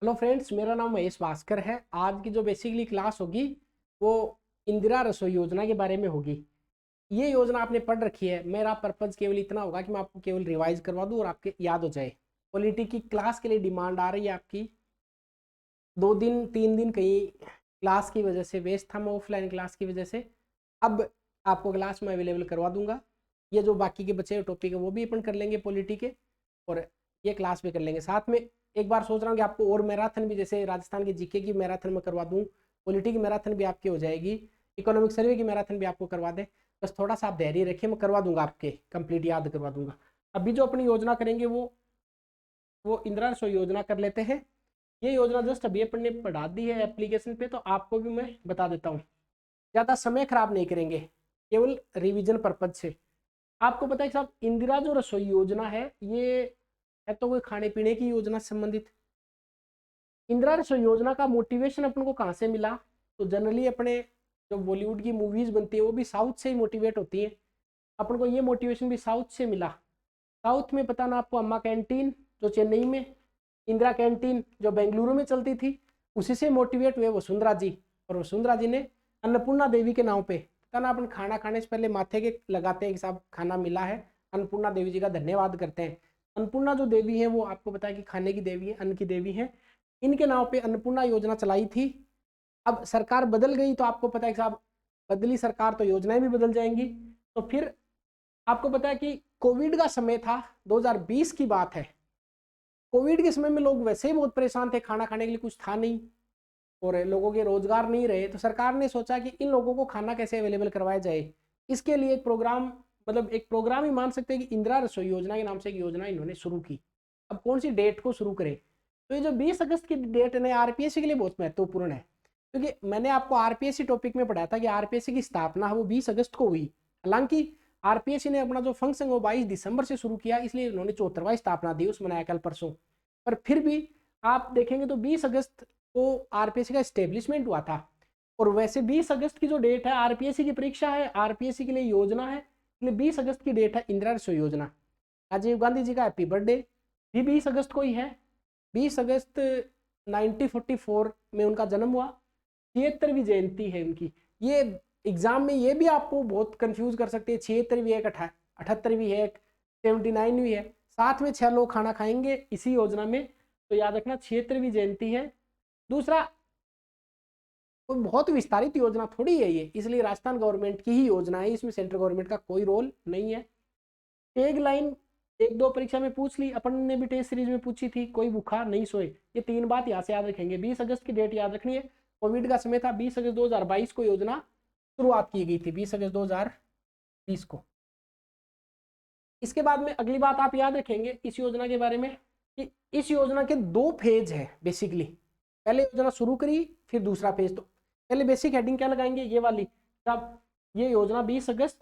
Hello friends, मेरा नाम महेश भास्कर है। आज की जो बेसिकली क्लास होगी वो इंदिरा रसोई योजना के बारे में होगी। ये योजना आपने पढ़ रखी है। मेरा पर्पज़ केवल इतना होगा कि मैं आपको केवल रिवाइज करवा दूं और आपके याद हो जाए। पॉलिटी की क्लास के लिए डिमांड आ रही है आपकी। 2 दिन 3 दिन कहीं क्लास की वजह से वेस्ट था, मैं ऑफलाइन क्लास की वजह से। अब आपको क्लास में अवेलेबल करवा दूंगा। ये जो बाकी के बचे हुए टॉपिक है वो भी अपन कर लेंगे पॉलिटी के, और ये क्लास भी कर लेंगे साथ में। एक बार सोच रहा हूँ कि आपको और मैराथन भी, जैसे राजस्थान की जीके की मैराथन में करवा दूँ, पॉलिटी की मैराथन भी आपकी हो जाएगी, इकोनॉमिक सर्वे की मैराथन भी आपको करवा दे। बस थोड़ा सा आप धैर्य रखिए, मैं करवा दूंगा, आपके कंप्लीट याद करवा दूंगा। अभी जो अपनी योजना करेंगे वो इंदिरा रसोई योजना कर लेते हैं। ये योजना जस्ट अभी अपन ने पढ़ा दी है एप्लीकेशन पे, तो आपको भी मैं बता देता हूँ। ज़्यादा समय खराब नहीं करेंगे, केवल रिवीजन पर्पज से। आपको पता है कि साहब, इंदिरा जो रसोई योजना है ये है तो कोई खाने पीने की योजना से संबंधित। इंदिरा रसोई योजना का मोटिवेशन अपन को कहाँ से मिला? तो जनरली अपने जो बॉलीवुड की मूवीज बनती है वो भी साउथ से ही मोटिवेट होती है। अपन को ये मोटिवेशन भी साउथ से मिला। साउथ में पता ना आपको, अम्मा कैंटीन जो चेन्नई में, इंदिरा कैंटीन जो बेंगलुरु में चलती थी, उसी से मोटिवेट हुए वसुंधरा जी। और वसुंधरा जी ने अन्नपूर्णा देवी के नाम पे, पता ना, अपन खाना खाने से पहले माथे के लगाते हैं कि साहब खाना मिला है, अन्नपूर्णा देवी जी का धन्यवाद करते हैं। अन्नपूर्णा जो देवी है वो आपको पता है कि खाने की देवी है, अन्न की देवी है। इनके नाम पे अन्नपूर्णा योजना चलाई थी। अब सरकार बदल गई तो आपको पता है कि साहब, बदली सरकार तो योजनाएं भी बदल जाएंगी। तो फिर आपको पता है कि कोविड का समय था, 2020 की बात है। कोविड के समय में लोग वैसे ही बहुत परेशान थे, खाना खाने के लिए कुछ था नहीं और लोगों के रोजगार नहीं रहे। तो सरकार ने सोचा कि इन लोगों को खाना कैसे अवेलेबल करवाया जाए। इसके लिए एक प्रोग्राम, मतलब एक प्रोग्राम ही मान सकते हैं कि इंदिरा रसोई योजना के नाम से एक योजना इन्होंने शुरू की। अब कौन सी डेट को शुरू करें? तो ये जो 20 अगस्त की डेट है आरपीएससी के लिए बहुत महत्वपूर्ण है, क्योंकि मैंने आपको आरपीएससी टॉपिक में पढ़ाया था कि आरपीएससी की स्थापना है वो 20 अगस्त को हुई। हालांकि आरपीएससी ने अपना जो फंक्शन वो 22 दिसंबर से शुरू किया, इसलिए उन्होंने 74वां स्थापना दिवस मनाया कल परसों। पर फिर भी आप देखेंगे तो 20 अगस्त को आरपीएससी का स्टेब्लिशमेंट हुआ था। और वैसे 20 अगस्त की जो डेट है, आरपीएससी की परीक्षा है, आरपीएससी के लिए योजना है, इसलिए 20 अगस्त की डेट है इंदिरा रसोई योजना। राजीव गांधी जी का हैप्पी बर्थडे भी 20 अगस्त को ही है। 20 अगस्त 1944 में उनका जन्म हुआ, 76वीं जयंती है उनकी। ये एग्जाम में ये भी आपको बहुत कंफ्यूज कर सकते हैं, 76वीं है, 78वीं है, 79वीं है। साथ में 6 लोग खाना खाएंगे इसी योजना में, तो याद रखना 76वीं जयंती है। दूसरा, कोई बहुत विस्तारित योजना थोड़ी है ये, इसलिए राजस्थान गवर्नमेंट की ही योजना है, इसमें सेंट्रल गवर्नमेंट का कोई रोल नहीं है। एक लाइन एक दो परीक्षा में पूछ ली, अपन ने भी टेस्ट सीरीज में पूछी थी, कोई भूखा नहीं सोए। ये 3 बात यहाँ से याद रखेंगे। 20 अगस्त की डेट याद रखनी है, कोविड का समय था, 20 अगस्त 2022 को योजना शुरुआत की गई थी, 20 अगस्त 2020 को। इसके बाद में अगली बात आप याद रखेंगे इस योजना के बारे में कि इस योजना के 2 फेज है बेसिकली। पहले योजना शुरू करी, फिर दूसरा फेज। तो पहले बेसिक हेडिंग क्या लगाएंगे, ये वाली। तब ये योजना 20 अगस्त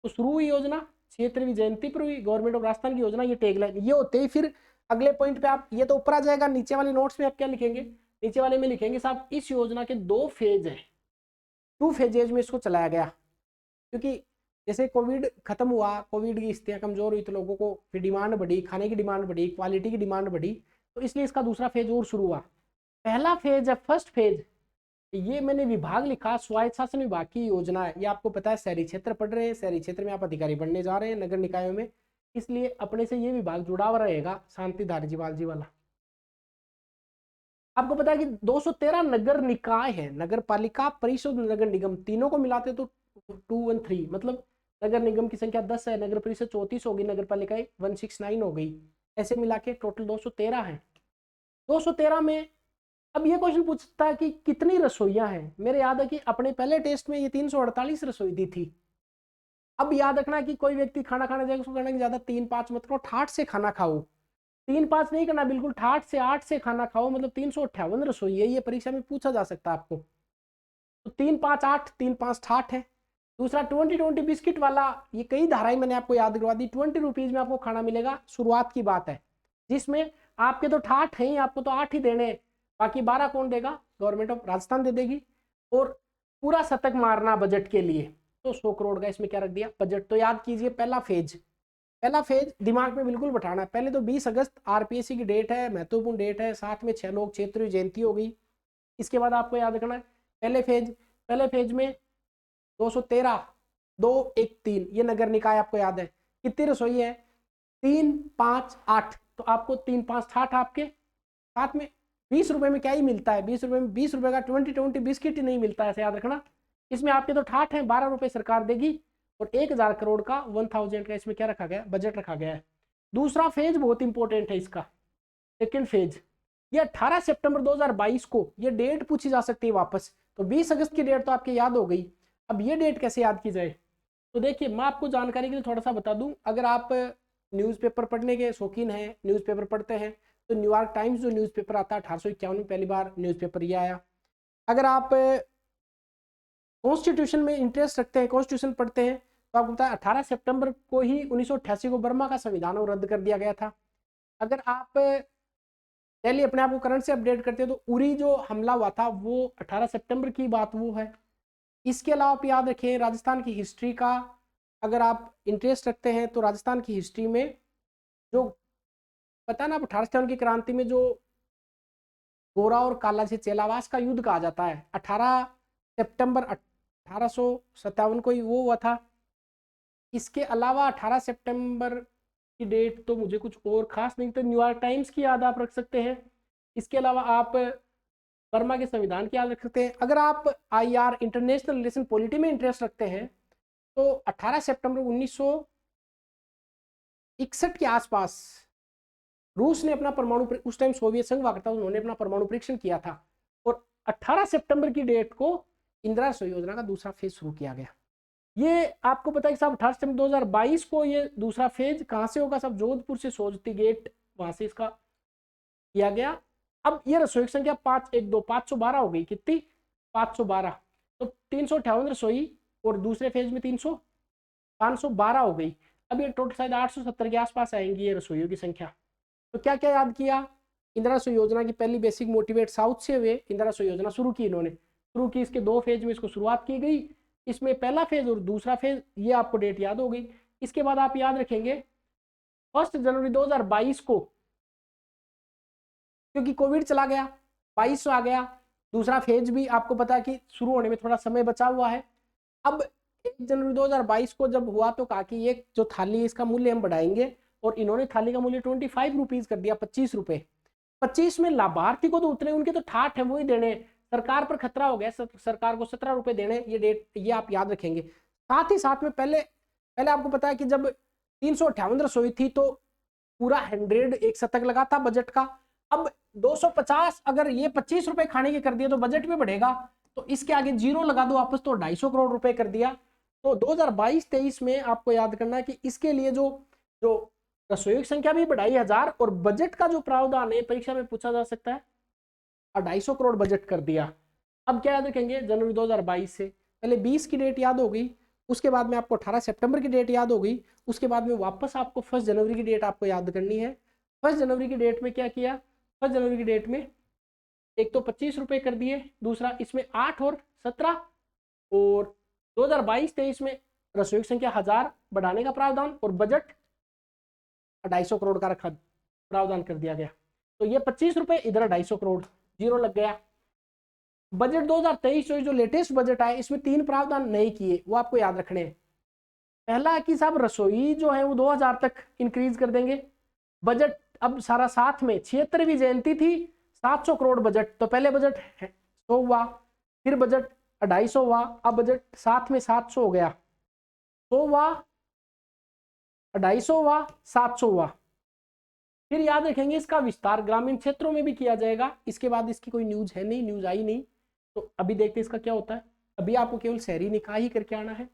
तो शुरू हुई योजना, 76वीं जयंती पर हुई, गवर्नमेंट ऑफ राजस्थान की योजना, ये टैगलाइन। ये होते ही फिर अगले पॉइंट पे आप, ये तो ऊपर आ जाएगा, नीचे वाले नोट्स में आप क्या लिखेंगे, नीचे वाले में लिखेंगे साहब, इस योजना के 2 फेज है, 2 फेजेज में इसको चलाया गया। क्योंकि जैसे कोविड खत्म हुआ, कोविड की स्थितियां कमजोर हुई, तो लोगों को फिर डिमांड बढ़ी, खाने की डिमांड बढ़ी, क्वालिटी की डिमांड बढ़ी, तो इसलिए इसका दूसरा फेज और शुरू हुआ। पहला फेज है, फर्स्ट फेज, ये मैंने विभाग लिखा, स्वायत्त शासन विभाग की योजना है। ये आपको पता है, शहरी क्षेत्र पढ़ रहे हैं, शहरी क्षेत्र में आप अधिकारी बनने जा रहे हैं नगर निकायों में, इसलिए अपने से ये विभाग जुड़ा हुआ रहेगा, शांति धारीवाल जी वाला। आपको पता है कि 213 नगर निकाय है, नगर पालिका परिषद नगर निगम, तीनों को मिलाते तो 213, मतलब नगर निगम की संख्या 10 है, नगर परिषद 34 होगी, नगर पालिका 169 हो गई, ऐसे मिला के टोटल 213 है। 213 में अब ये क्वेश्चन पूछता है कि कितनी रसोइयां हैं। मेरे याद है कि अपने पहले टेस्ट में ये 348 रसोई दी थी। अब याद रखना कि कोई व्यक्ति खाना खाने जाएगा, उसको कहना कि ज्यादा 3-5 मत करो, ठाठ से खाना खाओ। 3-5 नहीं करना, बिल्कुल ठाठ से 8 से खाना खाओ, मतलब 358 रसोई है। ये परीक्षा में पूछा जा सकता है आपको। तो 3-5-8, 3-5 ठाठ है। दूसरा 20-20 बिस्किट वाला, ये कई धाराएं मैंने आपको याद करवा दी। 20 रुपीज में आपको खाना मिलेगा, शुरुआत की बात है, जिसमें आपके तो ठाठ है ही, आपको तो 8 ही देने हैं, बाकी 12 कौन देगा, गवर्नमेंट ऑफ राजस्थान दे देगी। और पूरा शतक मारना बजट के लिए, तो 100 करोड़ का इसमें क्या रख दिया, बजट। तो याद कीजिए, पहला फेज पहला फेज दिमाग में बिल्कुल बैठाना है। पहले तो 20 अगस्त आरपीएससी की डेट है, महत्वपूर्ण डेट है, साथ में 6 लोग क्षेत्रीय जयंती हो गई। इसके बाद आपको याद रखना है पहले फेज में 213 213 ये नगर निकाय आपको याद है। कितनी रसोई है? 3 5 8, तो आपको 3 5 60 आपके साथ में 20 रुपए में क्या ही मिलता है, 20 रुपए में 20 रुपए का 20 बिस्किट ही नहीं मिलता है, ऐसे याद रखना। इसमें आपके तो ठाठ है, 12 रुपए सरकार देगी और 1000 करोड़ का 1000 का इसमें क्या रखा गया, बजट रखा गया है। दूसरा फेज बहुत इंपॉर्टेंट है इसका, सेकेंड फेज, ये 18 सितंबर 2022 को ये डेट पूछी जा सकती है वापस। तो 20 अगस्त की डेट तो आपकी याद हो गई, अब ये डेट कैसे याद की जाए? तो देखिए मैं आपको जानकारी के लिए थोड़ा सा बता दूं, अगर आप न्यूज़पेपर पढ़ने के शौकीन हैं, न्यूज़पेपर पढ़ते हैं, तो न्यूयॉर्क टाइम्स जो न्यूज़पेपर आता है 1851 में पहली बार न्यूज़पेपर ये आया। अगर आप कॉन्स्टिट्यूशन में इंटरेस्ट रखते हैं, कॉन्स्टिट्यूशन पढ़ते हैं, तो आपको पता है 18 सितंबर को ही 1988 को बर्मा का संविधान रद्द कर दिया गया था। अगर आप डेली अपने आप को करंट से अपडेट करते हैं, तो उरी जो हमला हुआ था वो 18 सितंबर की बात वो है। इसके अलावा आप याद रखें राजस्थान की हिस्ट्री का, अगर आप इंटरेस्ट रखते हैं तो राजस्थान की हिस्ट्री में जो पता ना, 1857 की क्रांति में जो गोरा और काला से चेलावास का युद्ध कहा जाता है, 18 सितंबर 1857 को ही वो हुआ था। इसके अलावा 18 सितंबर की डेट तो मुझे कुछ और खास नहीं, तो न्यूयॉर्क टाइम्स की याद आप रख सकते हैं। इसके अलावा आप बर्मा के संविधान की याद रख सकते हैं। अगर आप आईआर इंटरनेशनल रिलेशन पॉलिटी में इंटरेस्ट रखते हैं, तो 18 सितंबर 1961 के आसपास रूस ने अपना परमाणु, उस टाइम सोवियत संघ हुआ करता, उन्होंने अपना परमाणु परीक्षण किया था और 18 सितंबर की डेट को इंदिरा रसोई योजना का दूसरा फेज शुरू किया गया। ये आपको पता है कि साहब 18 सितंबर 2022 को ये दूसरा फेज कहां से होगा? सब जोधपुर से सोजती गेट वहां से इसका किया गया। अब ये रसोई की संख्या 512 हो गई, कितनी? 512, तो 358 रसोई और दूसरे फेज में 512 हो गई। अब ये टोटल शायद 870 के आसपास आएंगी ये रसोइयों की संख्या। तो क्या क्या याद किया? इंदिरा रसोई योजना की पहली बेसिक मोटिवेट साउथ से हुए इंदिरा रसोई योजना शुरू की, इन्होंने शुरू की, इसके 2 फेज में इसको शुरुआत की गई। इसमें पहला फेज और दूसरा फेज, ये आपको डेट याद हो गई। इसके बाद आप याद रखेंगे 1 जनवरी 2022 को, क्योंकि कोविड चला गया, 22 आ गया, दूसरा फेज भी आपको पता है कि शुरू होने में थोड़ा समय बचा हुआ है। अब 1 जनवरी 2022 को जब हुआ तो कहा कि ये जो थाली इसका मूल्य हम बढ़ाएंगे, और इन्होंने थाली का मूल्य 25 रुपीज कर दिया, 25 रुपए। 25 में लाभार्थी को तो उतने उनके तो ठाठ है वही देने, सरकार पर खतरा हो गया, सरकार को 17 रुपए देने, ये डेट ये आप याद रखेंगे। साथ ही साथ में पहले पहले आपको पता है कि जब 358 रसोई थी तो पूरा 100 एक शतक लगा था बजट का। अब 250 अगर ये 25 रुपए खाने के कर दिए तो बजट भी बढ़ेगा, तो इसके आगे जीरो लगा दो वापस, तो 250 करोड़ रुपए कर दिया। तो 2022-23 में आपको याद करना है कि इसके लिए जो जो रसोइयों की संख्या भी बढ़ाई 1000, और बजट का जो प्रावधान है परीक्षा में पूछा जा सकता है, 250 करोड़ बजट कर दिया। अब क्या याद रखेंगे? जनवरी 2022 से पहले 20 की डेट याद हो गई, उसके बाद में आपको 18 सितंबर की डेट याद हो गई, उसके बाद में वापस आपको 1 जनवरी की डेट आपको याद करनी है। 1 जनवरी की डेट में क्या किया? 1 जनवरी की डेट में एक तो 25 रुपए कर दिए, दूसरा इसमें 8 और 17, और 2022-23 में रसोई की संख्या 1000 बढ़ाने का प्रावधान और बजट 250 करोड़ का रखा, प्रावधान कर दिया गया। तो ये 25 रुपए, इधर 250 करोड़, जीरो लग गया। बजट 2023 जो लेटेस्ट बजट आया, इसमें 3 प्रावधान नए किए, वो आपको याद रखने हैं। पहला कि साहब रसोई जो है वो 2000 तक इंक्रीज कर देंगे। बजट अब सारा साथ में 76वीं जयंती थी, 700 करोड़ बजट, तो पहले बजट 100 हुआ, फिर बजट 250 हुआ, अब बजट साथ में 700 हो गया, 100 हुआ, 250 हुआ, 700 हुआ। फिर याद रखेंगे इसका विस्तार ग्रामीण क्षेत्रों में भी किया जाएगा। इसके बाद इसकी कोई न्यूज है नहीं, न्यूज आई नहीं, तो अभी देखते हैं इसका क्या होता है। अभी आपको केवल शहरी निकाह ही करके आना है।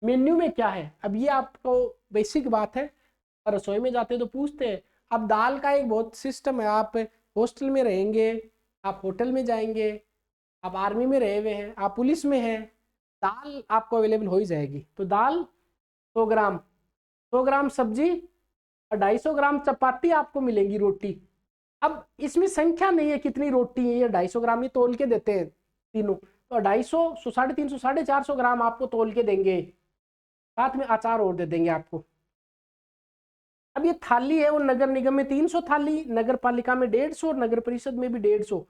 मेन्यू में क्या है, अब ये आपको बेसिक बात है, रसोई में जाते तो पूछते हैं। अब दाल का एक बहुत सिस्टम है, आप हॉस्टल में रहेंगे, आप होटल में जाएंगे, आप आर्मी में रहे हुए हैं, आप पुलिस में हैं, दाल आपको अवेलेबल हो ही जाएगी। तो दाल 100 ग्राम, 100 ग्राम सब्जी और 250 ग्राम चपाती आपको मिलेंगी, रोटी। अब इसमें संख्या नहीं है कितनी रोटी है, ये 250 ग्राम ही तोल के देते हैं तीनों, तो 250, 350, 450 ग्राम आपको तोल के देंगे, साथ में अचार और दे देंगे आपको। अब ये थाली है वो नगर निगम में 300 थाली, नगर पालिका में 150 और नगर परिषद में भी 150।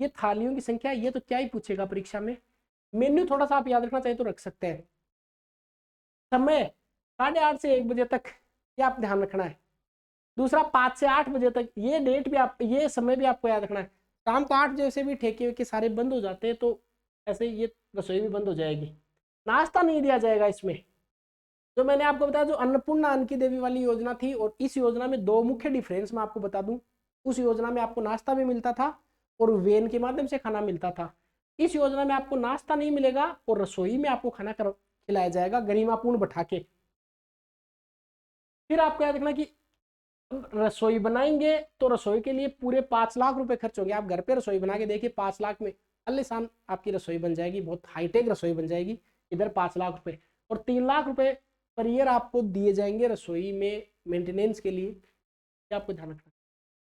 ये थालियों की संख्या, ये तो क्या ही पूछेगा परीक्षा में। मेन्यू थोड़ा सा आप याद रखना चाहिए तो रख सकते हैं। समय 8:30 से 1 बजे तक, ये आप ध्यान रखना है। दूसरा 5 से 8 बजे तक, ये डेट भी आप, ये समय भी आपको याद रखना है। शाम को 8 बजे से भी ठेके के सारे बंद हो जाते हैं, तो ऐसे ही ये रसोई भी बंद हो जाएगी। नाश्ता नहीं दिया जाएगा इसमें। जो मैंने आपको बताया, जो अन्नपूर्णा अन्न की देवी वाली योजना थी, और इस योजना में दो मुख्य डिफरेंस मैं आपको बता दूं। उस योजना में आपको नाश्ता भी मिलता था और वेन के माध्यम से खाना मिलता था। इस योजना में आपको नाश्ता नहीं मिलेगा और रसोई में आपको खाना खिलाया जाएगा गरिमापूर्ण बैठा के। फिर आपको याद रखना कि रसोई बनाएंगे तो रसोई के लिए पूरे 5 लाख रुपए खर्च होंगे। आप घर पे रसोई बना के देखिए, 5 लाख में आलीशान आपकी रसोई बन जाएगी, बहुत हाईटेक रसोई बन जाएगी। इधर 5 लाख रुपए और 3 लाख रुपए पर ईयर आपको दिए जाएंगे रसोई में मेंटेनेंस के लिए। ये आपको ध्यान रखना।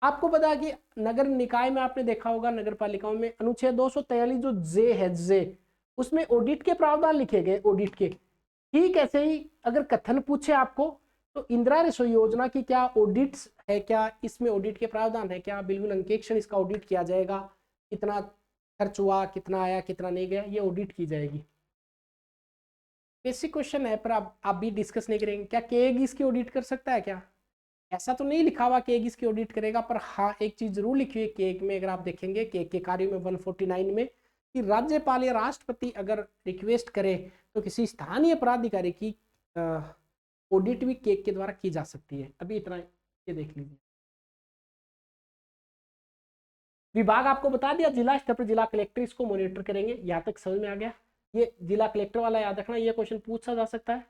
आपको पता है कि नगर निकाय में आपने देखा होगा, नगर पालिकाओं में अनुच्छेद 243 जो जे है, जे, उसमें ऑडिट के प्रावधान लिखे गए, ऑडिट के। ठीक ऐसे ही अगर कथन पूछे आपको तो इंदिरा रसोई योजना की क्या ऑडिट्स है, क्या इसमें ऑडिट के प्रावधान है क्या, बिल्कुल अंकेक्षण इसका ऑडिट किया जाएगा, कितना खर्च हुआ, कितना आया, कितना नहीं गया, ये ऑडिट की जाएगी। बेसिक क्वेश्चन है, पर आप भी डिस्कस नहीं करेंगे। क्या केग इसकी ऑडिट कर सकता है क्या? ऐसा तो नहीं लिखा हुआ केग इसकी ऑडिट करेगा, पर हाँ एक चीज जरूर लिखी हुई है केग में। अगर आप देखेंगे केग के कार्यों में 149 में, कि राज्यपाल या राष्ट्रपति अगर रिक्वेस्ट करे तो किसी स्थानीय प्राधिकारी की ऑडिट भी केग के द्वारा की जा सकती है। अभी इतना ये देख लीजिए। विभाग आपको बता दिया, जिला स्तर पर जिला कलेक्टर इसको मॉनिटर करेंगे। यहाँ तक समझ में आ गया? ये जिला कलेक्टर वाला याद रखना, ये क्वेश्चन पूछा जा सकता है।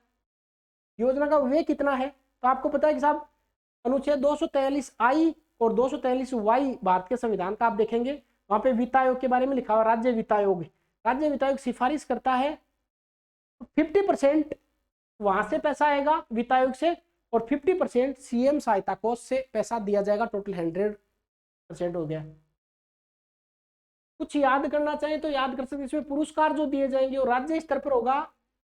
योजना का व्यय कितना है, तो आपको पता है कि साहब अनुच्छेद 243 आई और 243 वाई भारत के संविधान का आप देखेंगे, वहां पे वित्त आयोग के बारे में लिखा हुआ। राज्य वित्त आयोग, राज्य वित्त आयोग सिफारिश करता है 50% वहां से पैसा आएगा वित्त आयोग से, और 50% सीएम सहायता कोष से पैसा दिया जाएगा। टोटल 100% हो गया। कुछ याद करना चाहिए तो याद कर सकते। इसमें पुरस्कार जो दिए जाएंगे वो राज्य स्तर पर होगा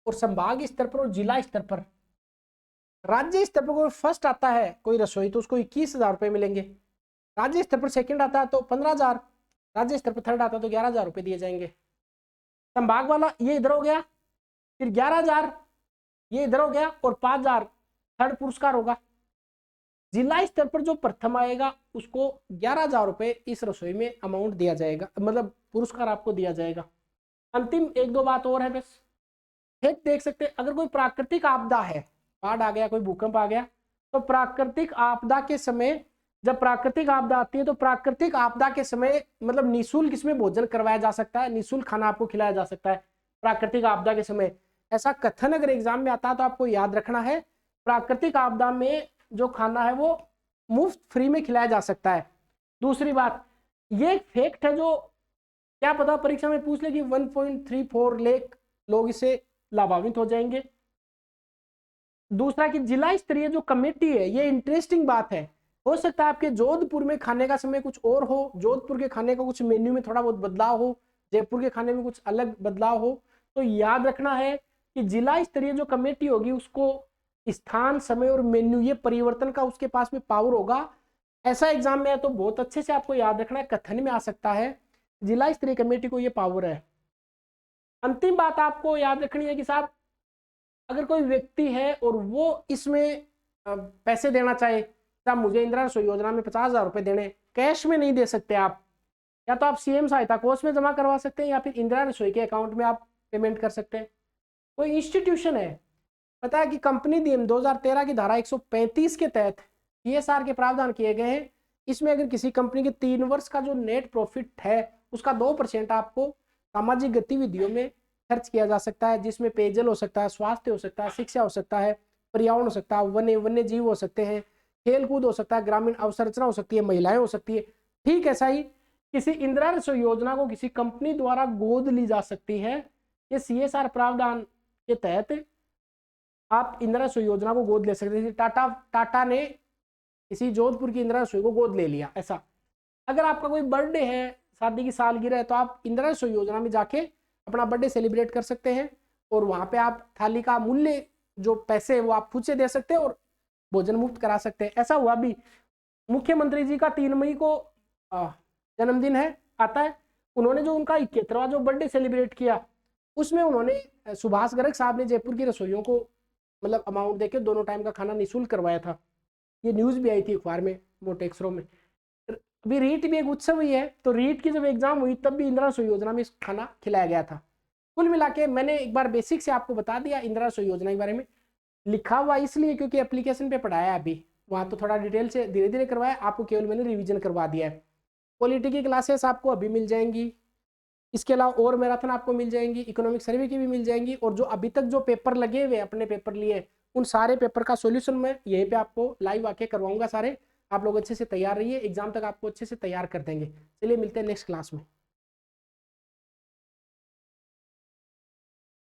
और संभाग स्तर पर और जिला स्तर पर। राज्य स्तर पर कोई फर्स्ट आता है कोई रसोई तो उसको 21,000 रुपए मिलेंगे। राज्य स्तर पर सेकंड आता है तो 15,000, राज्य स्तर पर थर्ड आता है तो 11,000 रुपए दिए जाएंगे। संभाग वाला ये इधर हो गया, फिर 11,000 ये इधर हो गया और 5,000 थर्ड पुरस्कार होगा। जिला स्तर पर जो प्रथम आएगा उसको 11,000 रुपए इस रसोई में अमाउंट दिया जाएगा, मतलब पुरस्कार आपको दिया जाएगा। अंतिम एक दो बात और है बस। फिर देख सकते हैं अगर कोई प्राकृतिक आपदा है, बाढ़ आ गया, कोई भूकंप आ गया, तो प्राकृतिक आपदा के समय, जब प्राकृतिक आपदा आती है तो प्राकृतिक आपदा के समय मतलब निःशुल्क इसमें भोजन करवाया जा सकता है, निःशुल्क खाना आपको खिलाया जा सकता है प्राकृतिक आपदा के समय। ऐसा कथन अगर एग्जाम में आता है तो आपको याद रखना है, प्राकृतिक आपदा में जो खाना है वो मुफ्त फ्री में खिलाया जा सकता है। दूसरी बात, ये एक फैक्ट है जो क्या पता परीक्षा में पूछ ले कि 1.34 लाख लोग इससे लाभान्वित हो जाएंगे। दूसरा कि जिला स्तरीय जो कमेटी है, ये इंटरेस्टिंग बात है। हो सकता है आपके जोधपुर में खाने का समय कुछ और हो, जोधपुर के खाने का कुछ मेन्यू में थोड़ा बहुत बदलाव हो, जयपुर के खाने में कुछ अलग बदलाव हो, तो याद रखना है कि जिला स्तरीय जो कमेटी होगी उसको स्थान, समय और मेन्यू ये परिवर्तन का उसके पास में पावर होगा। ऐसा एग्जाम में है तो बहुत अच्छे से आपको याद रखना है, कथन में आ सकता है, जिला स्तरीय कमेटी को ये पावर है। अंतिम बात आपको याद रखनी है कि साहब अगर कोई व्यक्ति है और वो इसमें पैसे देना चाहे, साहब मुझे इंदिरा रसोई योजना में 50,000 रुपए देने, कैश में नहीं दे सकते आप, या तो आप सीएम सहायता कोष में जमा करवा सकते हैं या फिर इंदिरा रसोई के अकाउंट में आप पेमेंट कर सकते हैं। कोई इंस्टीट्यूशन है, पता है कि कंपनी नियम 2013 की धारा 135 के तहत सीएसआर के प्रावधान किए गए हैं। इसमें अगर किसी कंपनी के 3 वर्ष का जो नेट प्रॉफिट है उसका 2% आपको सामाजिक गतिविधियों में खर्च किया जा सकता है, जिसमें पेयजल हो सकता है, स्वास्थ्य हो सकता है, शिक्षा हो सकता है, पर्यावरण हो सकता है, वन्य जीव हो सकते हैं, खेल कूद हो सकता है, ग्रामीण अवसंरचना हो सकती है, महिलाएं हो सकती है। ठीक ऐसा ही किसी इंदिरा रसोई योजना को किसी कंपनी द्वारा गोद ली जा सकती है। ये सीएसआर प्रावधान के तहत आप इंदिरा रसोई योजना को गोद ले सकते हैं। टाटा ने किसी जोधपुर की इंदिरा रसोई को गोद ले लिया। ऐसा अगर आपका कोई बर्थडे है, शादी की सालगिरह है, तो आप इंदिरा रसोई योजना में जाके अपना बर्थडे सेलिब्रेट कर सकते हैं और वहां पे आप थाली का मूल्य जो पैसे है वो आप खुद से दे सकते हैं और भोजन मुफ्त करा सकते हैं। ऐसा हुआ भी, मुख्यमंत्री जी का 3 मई को जन्मदिन है आता है, उन्होंने जो उनका 71वां जो बर्थडे सेलिब्रेट किया, उसमें उन्होंने सुभाष गर्ग साहब ने जयपुर की रसोइयों को मतलब अमाउंट देके दोनों टाइम का खाना निःशुल्क करवाया था। ये न्यूज़ भी आई थी अखबार में, मोटे अक्षरों में। अभी रीट भी एक उत्सव ही है, तो रीट की जब एग्जाम हुई तब भी इंदिरा रसोई योजना में खाना खिलाया गया था। कुल मिला के मैंने एक बार बेसिक से आपको बता दिया इंदिरा रसोई योजना के बारे में, लिखा हुआ इसलिए क्योंकि एप्लीकेशन पे पढ़ाया अभी, वहाँ तो थोड़ा डिटेल से धीरे धीरे करवाया, आपको केवल मैंने रिवीजन करवा दिया है। पॉलिटी की क्लासेस आपको अभी मिल जाएंगी, इसके अलावा और मैराथन आपको मिल जाएंगी, इकोनॉमिक सर्वे की भी मिल जाएंगी, और जो अभी तक जो पेपर लगे हुए अपने पेपर लिए उन सारे पेपर का सॉल्यूशन मैं यहीं पे आपको लाइव आके करवाऊंगा सारे। आप लोग अच्छे से तैयार रहिए, एग्जाम तक आपको अच्छे से तैयार कर देंगे। चलिए मिलते हैं नेक्स्ट क्लास में।